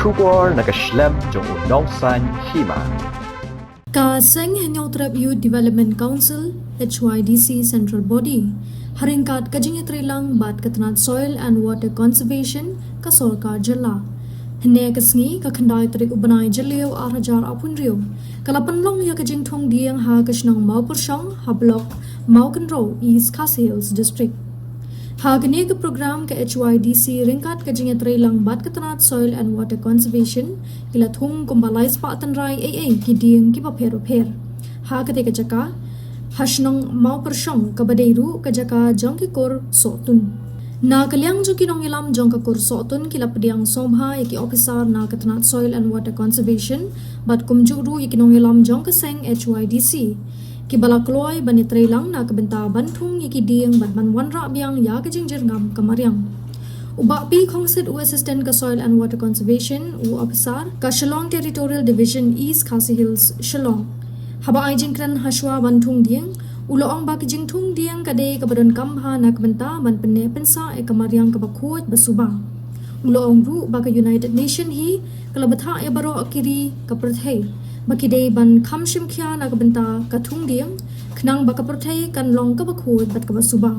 Shubor nakaslem jong unongsan hima. Ka Seng Henyotrap Youth Development Council HYDC Central Body haringkat kajingitrilang bat katanat soil and water conservation ka Sorkar Jilla. Hene kasngi ka khandai tarik ubanai jaliyo arhajar apunriyo. Kalapanlong ya kajing thong diang ha kasnang mau persyang ha blok mau kenro East Khasi Hills District. Hagani ke program ke HYDC ringkat kajingat reilang bat ketanat soil and water conservation ila thung kumbalai spatan rai ki dieng ki paper. Ha kate kajaka hasnong mau persyong ka badairu kajaka jong ki kor sotun. Na kalyang jo kinong ilam jong ka kor sotun kila pediang somha ki officer na ketanat soil and water conservation bat kumjuru kinong ilam jong ka seng HYDC. Kibala kloy bani trailang na kabenta bantung iki dieng ban wanra biang ya kajingjir ngam kamaryang. Uba pi khongsit u assistant ka soil and water conservation u officer ka Shillong Territorial Division East Khasi Hills Shillong. Haba ai jingkran haswa bantung dieng uloong ba kijingtung dieng kade kabadon kamha na kabenta ban penne pensa e kamaryang kabakhot basuba. Uloong ru ba ka United Nation hi kalabatha e baro akiri ka prathai bakide ban khamshim khya na kabenta kathung diang khnang bakaperthai kan long ka bakhut bat ka basuba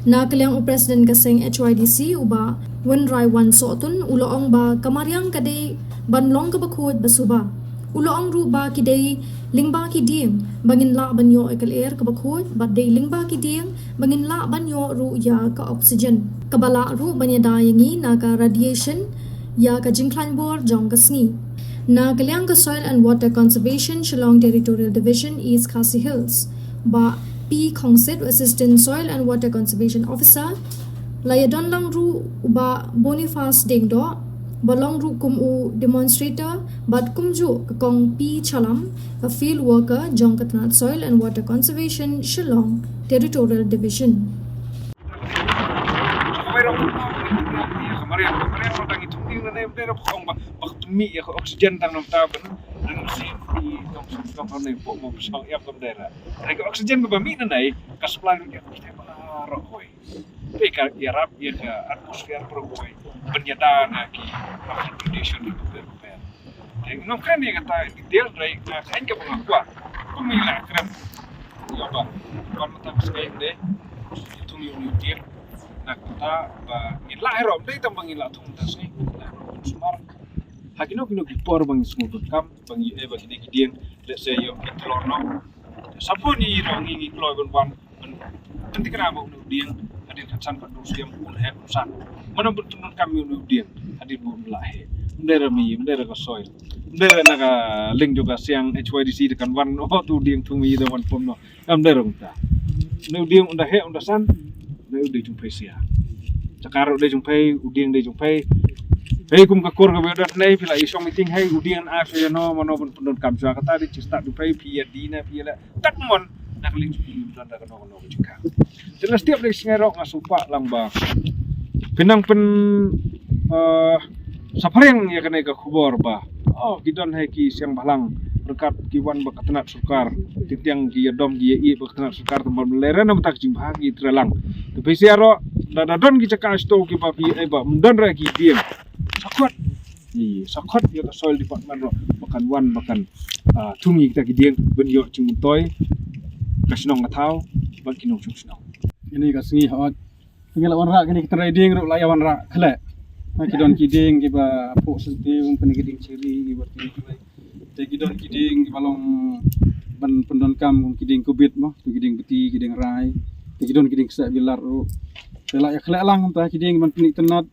na kalyang president ka seng HYDC uba wen rai wan sotun uloong ba kamaryang kade ban long ka bakhut basuba uloong ru ba kide lingba ki diang bangin la banyo ekal air ka bakhut bat de lingba ki diang bangin la banyo ru ya ka oxygen kabala ru banya dayangi na ka radiation ya ka jingklan bor jong ka sngi na kalyang ka soil and water conservation Shillong Territorial Division East Khasi Hills ba P Khongsit assistant soil and water conservation officer layadon lang ru uba Boniface Dengdo balong ru kum u demonstrator bat kumju kakong P Chalam a field worker jong katnat soil and water conservation Shillong Territorial Division. Mi ya oksigen tang nam taban dan si di tong ne po mo sang ya kom dera ai oksigen ba mi na nai ka supply ya kita ba rokoi pe ka ya rap ya ka atmosfer pro koi penyadaan ki condition di per no kan ya kata detail dai ka kan ka pengakua pemila kram ya ba kon ta sekali de tung yu dia nak kita ba ngila rom dai tambang ngila tung tas ni smart Hakino gipor bang smooth kam bang bagi de gidean let's say yo kitlor no sapo ni rongi ngi kloy bon tentik rama unu dian hadir kan pat dus diam un he usan mana bertunun kami unu dian hadir bu lahe ndera ka soil ndera naga link juga siang HYDC dekan wan tu diang tumi de wan pom no ndera unta nu diang unda he unda san nu de jumpai sia cakaro de jumpai udiang de jumpai Hei kum kakor ka bedat nei pila isong meeting hei udian a so no mano pun pendon kam sa kata di cista du pai pia dina pia tak mon nak link dan da no juga jelas tiap lek ngerok ngasupa lamba pinang pen sapareng ya kena ka khubor ba oh gidon hei ki siang balang berkat kiwan bakatanat sukar titiang ki dom ki i bakatanat sukar tembal leren am tak jim hagi trelang tapi siaro da don ki caka sto ki pa pi ai ba mdon ra ki diem sakot ya soil department ro makan wan makan tungi kita gidiang benyo cimuntoy kasnong ngatau ban kinong susnong ini kasngi hot tinggal wan ra kini kita riding ro layawan ra khle kidon kiding giba po senti um penigiding ciri giba kidon kiding balong ban pendon kam kiding kubit mo kiding beti kiding rai kidon kiding sa bilar ro tela ya khle lang ta kiding ban penik tenat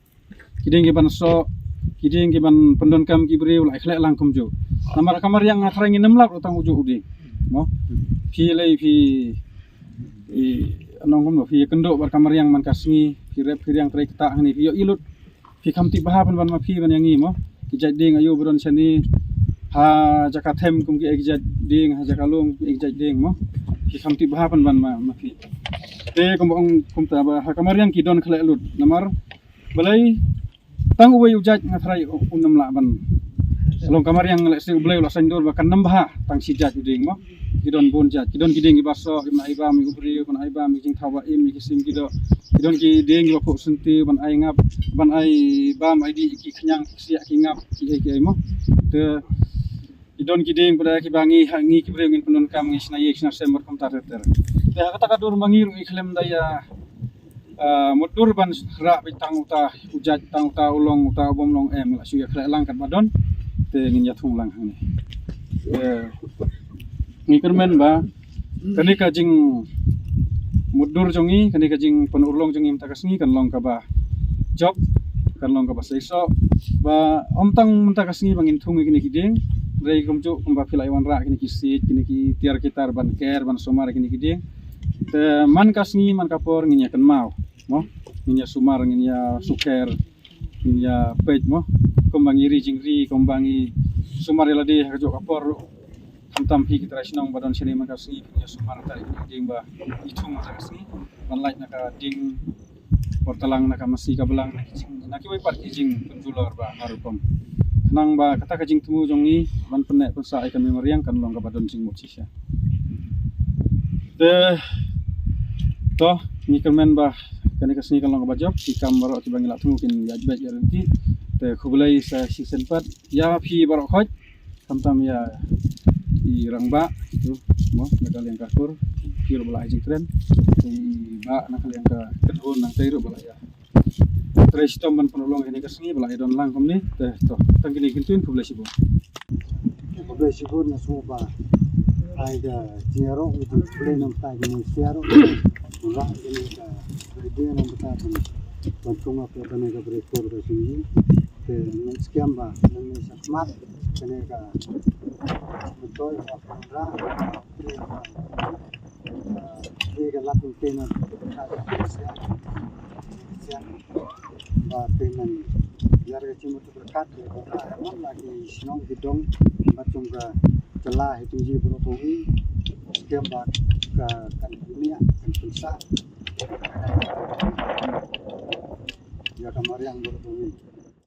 kiding giban so kiding giban pendon kam kibri ulai khle lang kumjo kamar yang ngatrangi 6 lak utang uju udi mo pi lei pi anong kom no pi kendo bar kamar yang man kasmi pi rep yang trai kita ni pi yo ilut pi kamti bahapan ban ma pi ban yang mo kijading ayo bron sani ha jakatem kum ki kijading ha jakalung kijading mo pi kamti bahapan ban ma pi te kum ta ba kamar yang kidon khle lut namar balai tang uwe ujaj ngatrai unam la ban selong kamar yang lek se ublai la sandor bakan nambah tang sijaj uding mo kidon bon jaj kidon kiding gi baso ima iba mi ubri kon iba mi jing thawa im mi kisim kido kidon ki ding ki bapok senti ban ai ngap ban ai bam ai di ki kenyang ki sia ki ngap ki ai mo te kidon ki ding pada ki bangi hangi ki bre ngin penun kam ngi sna yek sna sember kom tar ter te kata kadur mangiru iklem daya mudur ban ra bitang uta ujat tang uta ulong uta bom long la suya kra langkat badon te ngin ya thung lang hang ni kermen ba kani ka jing mudur jongi kani ka jing penurlong jongi mta kasngi kan long ka ba job kan long ka ba seiso ba omtang mta kasngi bangin thung kini kiding rei komju komba filai wan ra kini kisit kini ki tiar kitar ban ker ban somar kini kiding te man kasngi man kapor nginya kan mau mo nginya sumar nginya suker nginya pej mo kombangi ri jingri kombangi sumar eladi hajo kapor tam hi kita rasinong badon sini man kasngi nginya sumar tari ding ba itung ta kasngi ban light naka ding portalang naka masi ka belang naki wai par kijing pendulor ba harupom nang ba kata kajing temu jongi ban penek pensa ikan memoriang kan long ka badon jing mocisya te to ni kermen ba kani kasni kan long ka bajob ki kam baro ti bangila temu kin ya bet ya renti te khubulai sa season 4 ya phi baro khoj tam ya i rangba tu mo nakal yang kasur kiro bala jing tren i ba nakal yang ka kedun nang teiru bala ya tres tom ban penolong ini kasni bala idon lang kom ni te to tang kini kintuin khubulai sibu na suba ai da tiaro itu play nam ta ni tiaro ra ini ka idea nam ta pun bantung apa dan ga rekor da sini te sekian ba nang smart kene ka betul ra ini ga lapun pena ba pena biar ke cuma berkat emang lagi senang gedong macam ke celah itu je berhubungi setiap bak ke kan dunia kan pulsa ya kamar yang berhubungi